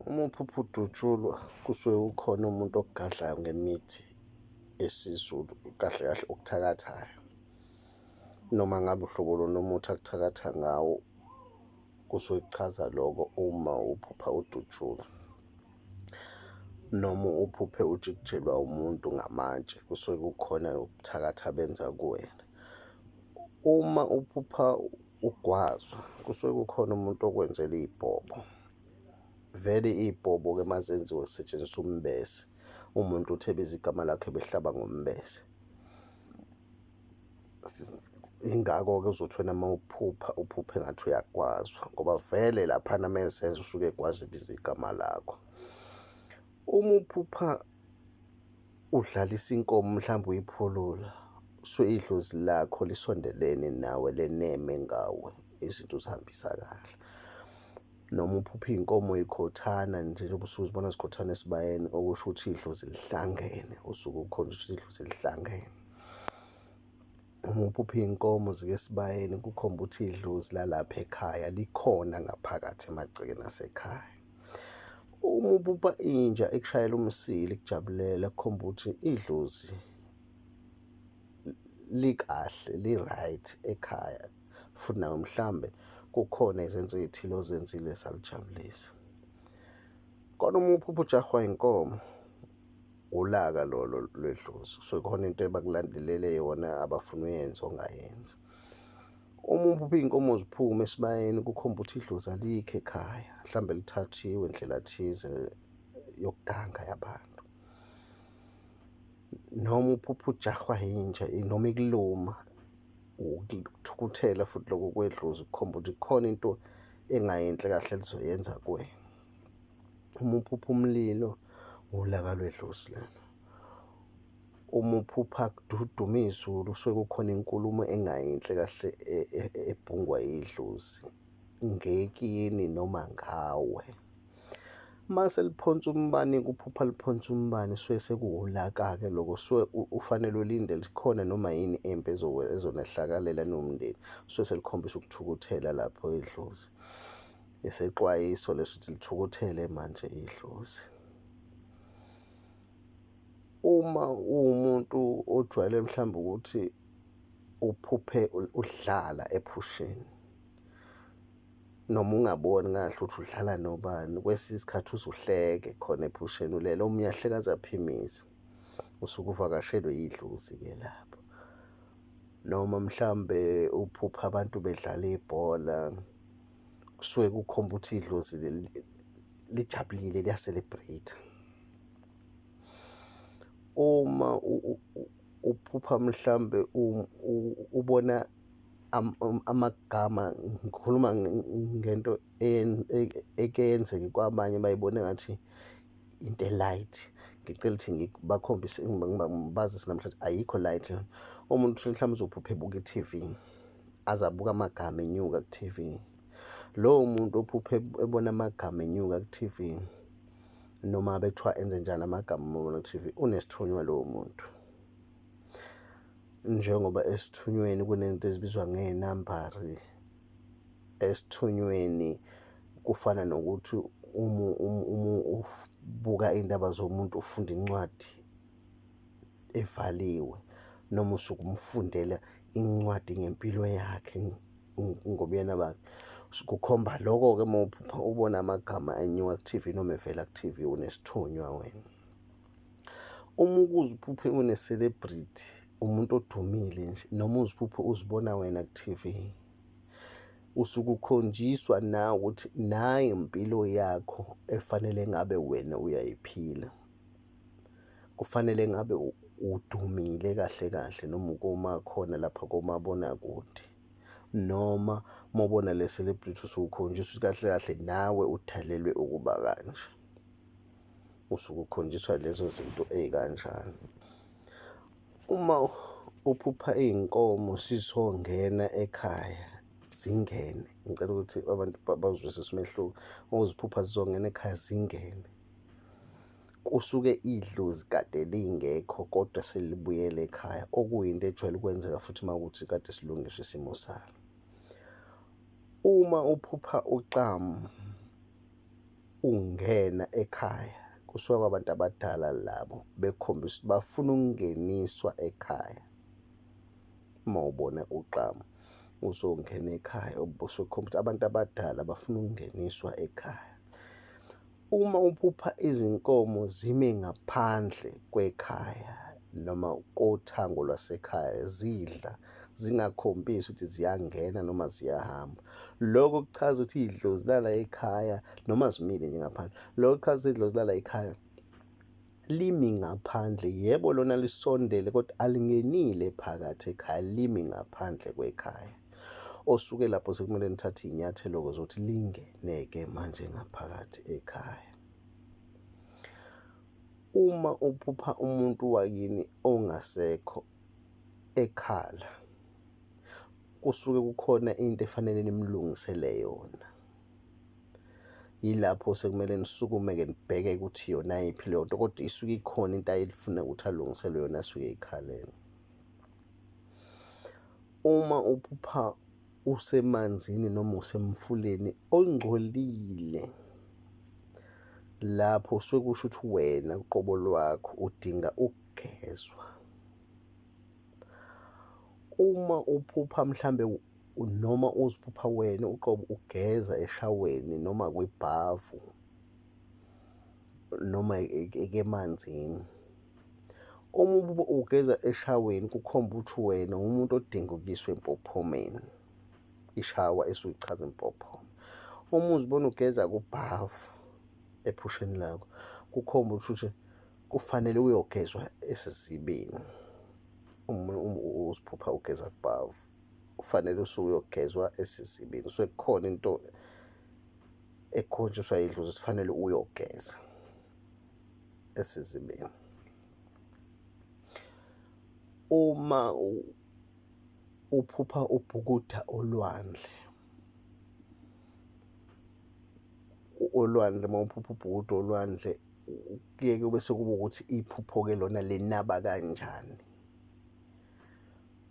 Uma uphupha udutshulwa kusuke kukhona umuntu okugadlayo ngemithi yesiZulu, kahle kahle okuthakathayo. Noma ngabe uhlobo lona umuthi akuthakatha ngawo, kusuke kuchaza loko uma uphupha udutshulwa. Noma uphuphe ujikijelwa umuntu ngamatshe, kusuke kukhona ubuthakathi benza kuwena. Uma uphupha ugwazwa, kusuke kukhona umuntu okwenzela iy'bhobo. Vele iy'bhobo-ke uma zenziwe kusetshenziswa umbese, umuntu uthi ebiza igama lakhe behlaba ngombese. Yingakho-ke uzothi wena uma uphupha engathi uyagwazwa, ngoba vele laphana uma esenza usuke egwaza ebiza igama lakho. Uma uphupha udlalisa inkomo mhlawumbe uyiphulula, suke idlozi lakho lisondelene nawe leneme ngawe, izinto uzihambisa kahle. Noma uphupha iy'nkomo y'khothana nje njengoba usuke uzibona zikhothana esibayeni, okusho ukuthi idlozi lihlangene, usuke ukhonjiswa ukuthi idlozi lihlangene. Uma uphupha iy'nkomo zike esibayeni, kukhomba ukuthi idlozi lalapha ekhaya likhona ngaphakathi emagcekeni asekhaya. Uma uphupha inja ekushayela umsila ikujabulela, kukhomba ukuthi idlozi likahle, li-right ekhaya, futhi nawe mhlambe kukhona izenzo ey'thile ozenzile zalijabulisa. Kodwa uma uphupha ujahwa inkomo, ulaka lolo lwedlozi, kusuke khona into ebakulandelele yona abafuna uyenze ongayenzi. Uma uphupha iy'nkomo ziphuma esibayeni, kukhomba ukuthi idlozi alikho ekhaya, mhlambe lithathiwe ndlela thize yokuganga yabantu. Noma uphupha ujahwa yinja noma ikuluma, ukuthukuthela futhi lokho kwedlozi kukhomba ukuthi kukhona into engayinhle kahle lizoyenza kuwena. Uma uphupha umlilo, ulaka lwedlozi lelo. Uma uphupha kududuma izulu, kusuke kukhona inkulumo engayinhle kahle ebhungwa idlozi ngekini noma ngawe. Mase liphonsa umbani, kuphupha liphonsa umbani, suke sekuwulaka-ke loko, suke ufanele ulinde likhona noma yini empi ezonehlakalela nomndeni, suke selikhombisa ukuthukuthela lapho idlozi. Isexwayiso leso ukuthi lithukuthele manje idlozi. Uma uwumuntu ojwayele mhlawumbe ukuthi uphuphe udlala ephusheni, noma ungaboni kahle ukuthi udlala nobani, kwesinye isikhathi uzuhleke khona ephusheni ulele, omunye ahleke aze aphimisa, usuke uvakashelwe yidlozi-ke lapho. Noma mhlawumbe uphupha abantu bedlala ibhola, kusuke kukhomba ukuthi idlozi lijabulile, liya-celebrate. Uma uphupha mhlawumbe ubona amagama, ngikhuluma ngento ekenzeke kwabanye bayibone ngathi into e-light, ngicela ukuthi bakhombise ngibazise namhlanje ayikho light. Umuntu mhlawumbe uzophupha ebuka i-T_V, aze abuke amagama enyuka ku-T_V. Lowo muntu ophupha ebona amagama enyuka ku-T_V, noma bethiwa enze njani amagama uma ubona ku-T_V, unesithunywa lowo muntu. Njengoba esithunyweni kunento ezibizwa ngey'nambari. Esithunyweni kufana nokuthi uma ubuka iy'ndaba zomuntu, ufunda incwadi evaliwe, noma usuke umfundela incwadi ngempilo yakhe ngobuyena bakhe. Kukhomba lokho-ke uma uphupha ubona amagama anyuka ku-T_V noma evela ku-T_V, unesithunywa wena. Uma uphuphe une-celebrity, umuntu odumile nje, noma uziphuphe uzibona wena ku-T_V, usuke ukhonjiswa nawe ukuthi nayi impilo yakho efanele ngabe wena uyayiphila. Kufanele ngabe udumile kahle kahle, noma ukuma khona lapha komabonakude, noma uma ubona le celebrity usuke ukhonjiswa kahle kahle nawe udalelwe ukuba kanje. Usuke ukhonjiswa lezo zinto ey'kanjalo. Uma uphupha iy'nkomo zizongena ekhaya, zingene, ngicela ukuthi abantu bazwisise umehluko. Uziphupha zizongena ekhaya zingene, kusuke idlozi kade lingekho kodwa selibuyele ekhaya, okuyinto ejwayele ukwenzeka futhi uma kuwukuthi kade silungiswa isimo salo. Uma uphupha uqamu, ungena ekhaya kusuka kwabantu abadala labo bekhombisa ukuthi bafuna ukungeniswa ekhaya. Uma ubona uqama uzongena ekhaya usukhombisa abantu abadala bafuna ukungeniswa ekhaya. Uma uphupha izinkomo zime ngaphandle kwekhaya noma kothango lwasekhaya zidla zingakhombisi ukuthi ziyangena noma ziyahamba, lokho kuchaza ukuthi idlozi lala ekhaya noma zimile nje ngaphandle, lokho kuchaza ukuthi idlozi lala ekhaya limi ngaphandle. Yebo, lona lisondele kodwa alingenile phakathi ekhaya, limi ngaphandle kwekhaya. Osuke lapho sekumele nithathe iy'nyathelo zokuthi lingene-ke manje ngaphakathi ekhaya. Uma uphupha umuntu wakini ongasekho ekhala, kusuke kukhona into efanele nimlungisele yona. Yilapho sekumele nisukume-ke nibheke ukuthi yona yiphi leyo nto, kodwa isuke ikhona into ayifuna ukuthi alungiselwe yona asuke eyikhalele. Uma uphupha usemanzini noma usemfuleni ongcolile, lapho usuke kusho ukuthi wena uqobo lwakho udinga ukugezwa. Uma uphupha mhlambe noma uziphupha wena uqobo ugeza eshaweni noma kwibhavu noma emanzini, uma ugeza eshaweni kukhomba ukuthi wena umuntu odinga ukuyiswa empophomeni, ishawa esuke ichaza impophoma. Uma uzibona ugeza kubhavu ephusheni lakho, kukhomba ukuthi kufanele uyogezwa esizibeni. Uma uziphupha ugeza kubhavu kufanele usuke uyogezwa esizibeni, kusuke kukhona into ekhonjiswa yidlozi kufanele uyogeza esizibeni. Uma uphupha ubhukuda olwandle, uma uphupha ubhukuda olwandle kuye kube sekuba ukuthi iphupho-ke lona linaba kanjani.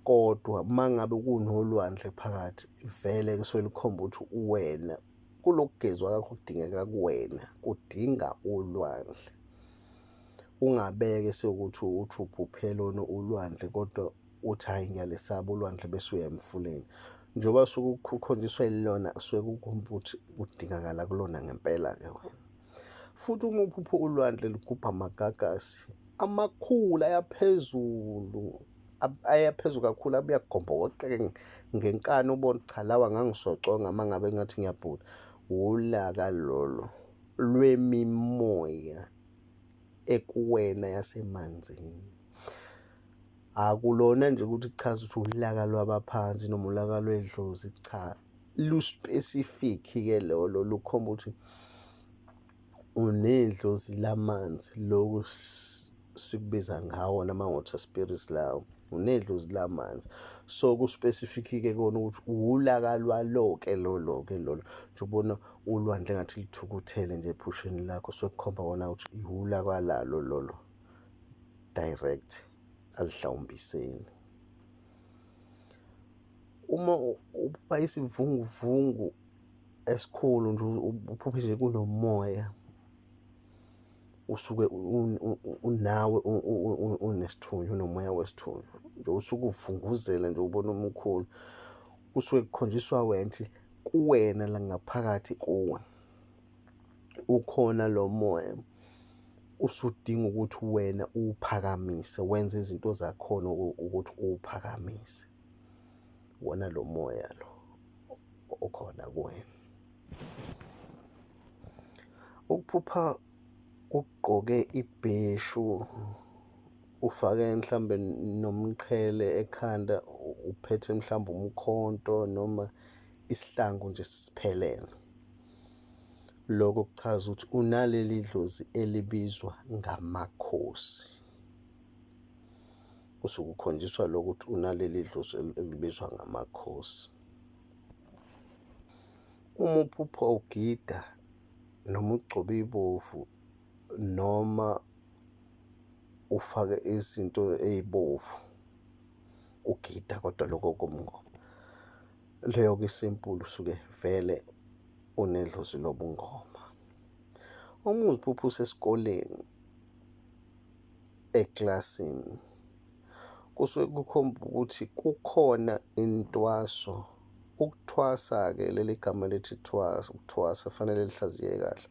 Kodwa uma ngabe kunolwandle phakathi, vele kusuke likhomba ukuthi wena kulokugezwa kwakho okudingeka kuwena kudinga ulwandle. Ungabeke sekuthi uthi uphuphe lona ulwandle kodwa uthi hhayi ngiyalesaba ulwandle bese uya emfuleni. Njengoba suke kukhonjiswa lona suke kukhomba ukuthi kudingakala kulona ngempela-ke wena. Futhi uma uphupha ulwandle lugubha amagagasi amakhulu aya phezulu kakhulu, abuye agombokoqeke ngenkani ubone cha lawa ngangisoconga uma ngabe ngathi ngiyabhuda. Ulaka lolo lwemimoya ekuwena yasemanzini. Akulona nje ukuthi kuchaza ukuthi ulaka lwabaphansi noma ulaka lwedlozi, cha, lu-specific-ke lolo lukhomba ukuthi unedlozi lamanzi, loku sikubiza ngawo nama-water spirits lawo, unedlozi lamanzi. So ku-specific-ke kona ukuthi ulaka lwalo-ke lolo-ke lolo. Nje ubona ulwandle engathi lithukuthele nje ephusheni lakho, sokukhomba kona ukuthi ulaka lalo lolo direct, alihlawumbiseni. Uma uphupha isivunguvungu esikhulu nje uphuphe nje kunomoya, usuke unawe unesithunywa, unomoya wesithunywa nje usuke uvunguzela nje ubona omkhulu, kusuke kukhonjiswa wena ukuthi kuwena la ngaphakathi kuwe ukhona lo moya, usudinga ukuthi wena uwuphakamise, wenze izinto zakhona ukuthi uwuphakamise. Wona lo moya lo okhona kuwena. Ukuphupha ugqoke ibheshu, ufake mhlambe nomqhele ekhanda, uphethe mhlawumbe umkhonto noma isihlangu nje siphelele, lokho kuchaza ukuthi unaleli dlozi elibizwa ngamakhosi. Usuke ukhonjiswa lokuthi unaleli dlozi elibizwa ngamakhosi. Uma uphupha ugida noma ugcobe ibovu noma ufake izinto ey'bovu ugida kodwa lokho komngoma, leyo-ke isimpulu usuke vele unedlozi lobungoma. uma uziphupha usesikoleni eklasini, kusuke kukhomba ukuthi kukhona intwaso. Ukuthwasa-ke leli gama lithi ukuthwasa kufanele lihlaziye kahle.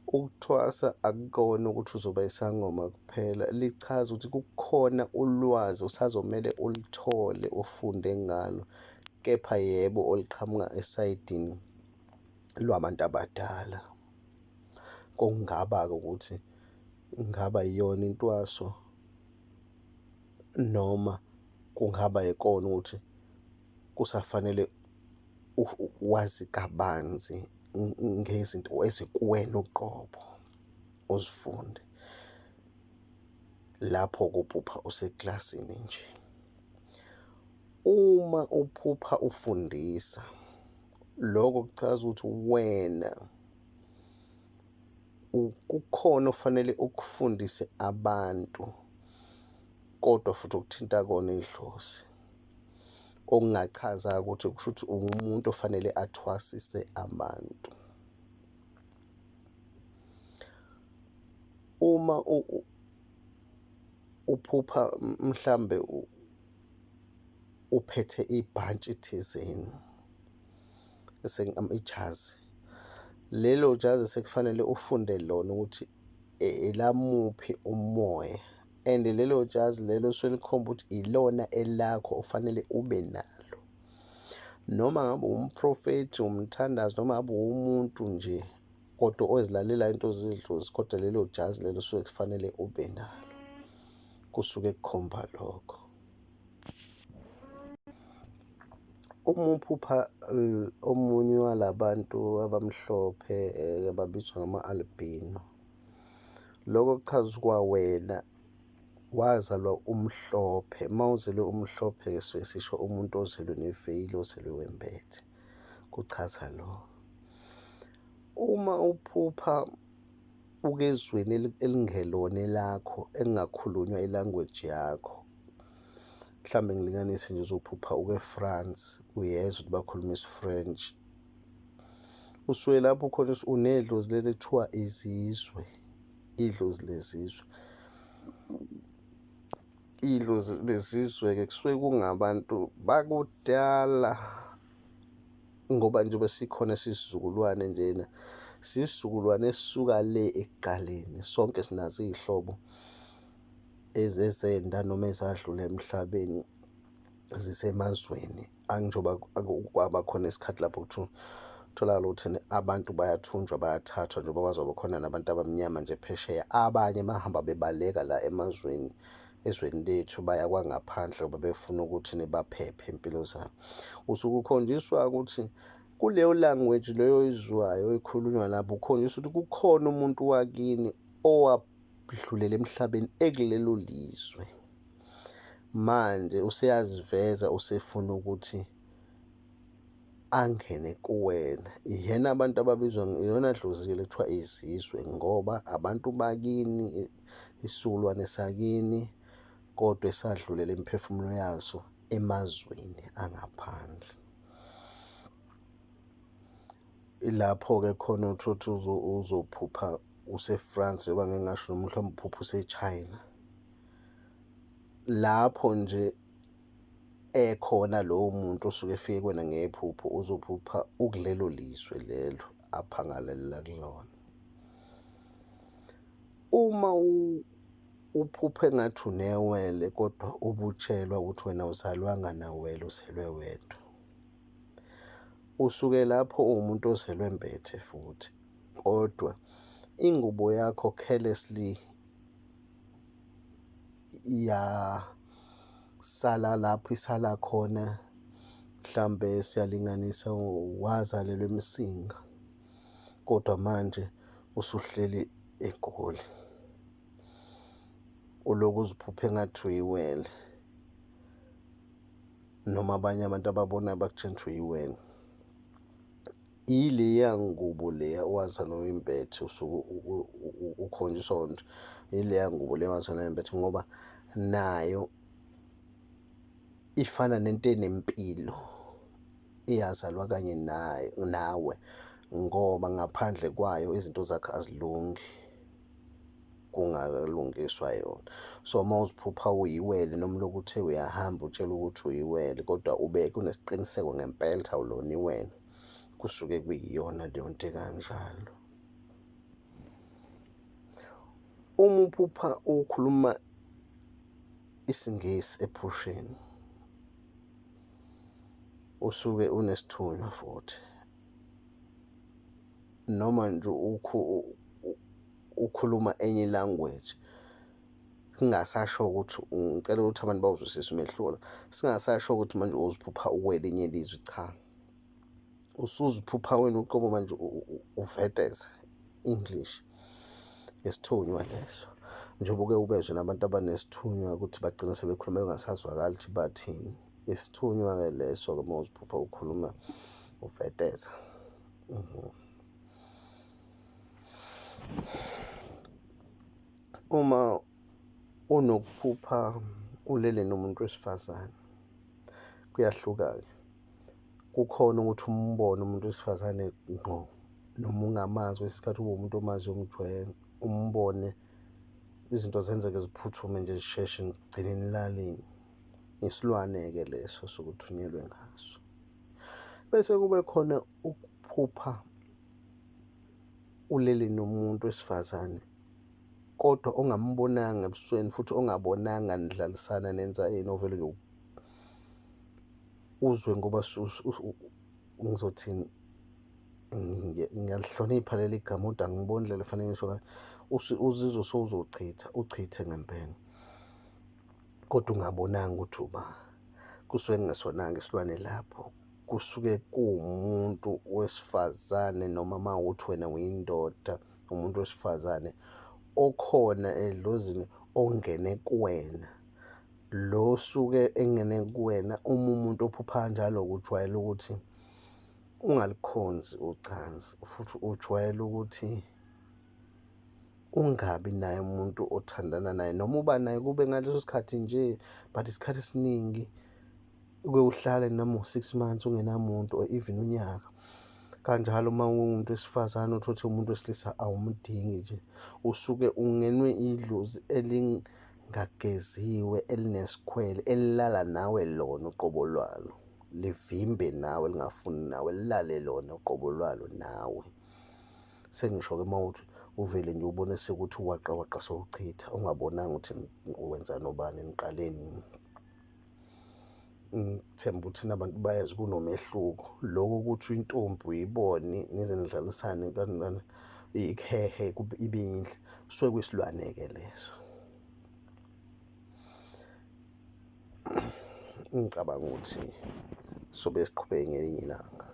Ukuthwasa akukona ukuthi uzoba isangoma kuphela, lichaza ukuthi kukhona ulwazi usazomele ulithole ufunde ngalo, kepha yebo oliqhamuka esayidini lwabantu abadala. Kungaba-ke ukuthi kungaba yiyona intwaso noma kungaba yikona ukuthi kusafanele wazi kabanzi ngezinto ezikuwena uqobo uzifunde. Lapho kuphupha useklasini nje. Uma uphupha ufundisa, lokho kuchaza ukuthi wena kukhona ofanele ukufundise abantu, kodwa futhi ukuthinta kona idlozi. Okungachaza ukuthi kusho ukuthi umuntu ofanele athwasise abantu. Uma uphupha mhlambe uphethe ibhantshi thizeni, ijazi, lelo jazi sekufanele ufunde lona ukuthi elamuphi umoya, and lelo jazi lelo suke likhomba ukuthi ilona elakho ofanele ube nalo. Noma ngabe umprofethi, umthandazi, noma ngabe umuntu nje kodwa ozilalela into zidlozi, kodwa lelo jazi lelo suke kufanele ube nalo. Kusuke kukhomba lokho. Uma uphupha omunye walabantu abamhlophe ababizwa ngama-albino, lokho kuchaza kwawena wazalwa umhlophe. Uma uzelwe umhlophe suke sisho umuntu ozelwe neveyili, ozelwe wembethe, kuchaza lo. Uma uphupha ukezweni elingelona elakho, engakhulunywa ilanguage yakho, mhlawumbe ngilinganise nje, uzophupha uke-France, uyezwa ukuthi bakhuluma isi-French, usuke lapho khona unedlozi leli ekuthiwa izizwe, idlozi lezizwe. Idlozi lezizwe-ke kusuke kungabantu bakudala, ngoba njengoba sikhona sisizukulwane njena, sisizukulwane esisuka le ekuqaleni. Sonke sinazo iy'hlobo ezezenda noma ezadlula emhlabeni zisemazweni. Njengoba kwaba khona isikhathi lapho kutholakala ukuthi abantu bayathunjwa, bayathathwa, njengoba kwaze kwaba khona nabantu abamnyama nje phesheya. Abanye bahamba bebaleka la ezweni lethu, baya kwangaphandle ngoba befuna ukuthi baphephe impilo zabo. Usuke ukhonjiswa ukuthi kuleyo language leyo izwayo ekhulunywa lapho, ukhonjiswa ukuthi kukhona umuntu wakini owadlulela emhlabeni ekulelo lizwe. Manje useyaziveza, usefuna ukuthi angene kuwena. Yena abantu ababizwa iyona dlozi ekuthiwa izizwe, ngoba abantu bakini, isizukulwane sakini, kodwa esadlulela imiphefumulo yaso emazweni angaphandle. Ilapho-ke khona uthi uzophupha use-France, njengoba ngeke ngasho noma mhlawumbe uphupha use-China. Lapho nje ekhona lowo muntu osuke efike kuwena ngephupho, uzophupha ukulelo lizwe lelo aphangalela kulona. Uma uphupha engathi unewele, kodwa ubutshelwa ukuthi wena awuzalwanga nawele, uzelwe wedwa, usuke lapho uwumuntu ozelwe mbethe futhi, kodwa ingubo yakho carelessly yasala lapho isala khona. Mhlambe siyalinganisa wazalelwa eMsinga, kodwa manje usuhleli eGoli, uloku uziphupha engathi uyiwele, noma abanye abantu ababona bakutshela ukuthi uyiwele. Ileya ngubo leya owazalwa uyimbethe, usuke ukhonjiswa nje ileya ngubo leya owazalwa uyimbethe, ngoba nayo ifana nento enempilo, iyazalwa kanye nawe, ngoba ngaphandle kwayo izinto zakhe azilungi kungalungiswa yona. So uma uziphupha uyiwele noma lokhu uthe uyahamba utshela ukuthi uyiwele kodwa ube kunesiqiniseko ngempela ukuthi awulona iwele, kusuke kuyiyona leyo nto kanjalo. Uma uphupha ukhuluma isiNgisi ephusheni usuke unesithunywa futhi, noma nje ukhuluma enye language singasasho ukuthi ngicela ukuthi abantu bawuzwisise umehluko, singasasho ukuthi manje uziphupha uwele elinye ilizwe, cha, usuziphupha wena uqobo manje uveteza English, isithunywa leso. Njengoba-ke ubezwe nabantu abanesithunywa ukuthi bagcina sebekhuluma bengasazwakali ukuthi bathini. Isithunywa-ke leso-ke uma uziphupha ukhuluma uveteza. Uma unokuphupha ulele nomuntu wesifazane kuyahluka-ke. Kukhona ukuthi umbone umuntu wesifazane ngqo noma ungamazi kwesikhathi ube umuntu omaziyo umjwayele, umbone izinto zenzeke ziphuthume nje zisheshe ngigcine nilalini. Isilwane-ke leso sokuthunyelwe ngaso. Bese kube khona ukuphupha ulele nomuntu wesifazane kodwa ongambonanga ebusweni futhi ongabonanga nidlalisana nenza inoveli nje uzwe ngoba ngizothini, ngiyalihlonipha leli gama kodwa angiboni indlela efanele ngisho uzizwe uchithe ngempela kodwa ungabonanga ukuthi uba, kusuke kungesonanga isilwane lapho, kusuke kuwumuntu wesifazane noma mawukuthi wena uyindoda, umuntu wesifazane okhona edlozini ongene kuwena. Lo osuke engene kuwena uma umuntu ophupha kanjalo ujwayele ukuthi ungalikhonzi ucansi futhi ujwayele ukuthi ungabi naye umuntu othandana naye noma uba naye kube ngaleso sikhathi nje, but isikhathi esiningi uke uhlale noma u-6 months ungenamuntu or even unyaka. Kanjalo uma uwumuntu wesifazane uthole umuntu wesilisa awumdingi nje, usuke ungenwe idlozi elingageziwe elinesikhwele elilala nawe lona uqobo lwalo, livimbe nawe lingafuni nawe, lilale lona uqobo lwalo nawe. Sengisho-ke uma uthi uvele nje ubone sekuthi waqa sowuchitha ungabonanga ukuthi wenza nobani niqale nini. Ngithemba ukuthi nabantu bayazi kunomehluko. Lokho ukuthi intombi uyibone nize nidlalisane kanjani ikhehe ibe yinhle suke kuyisilwane-ke leso. Ngicabanga ukuthi sobe siqhubeke ngelinye ilanga.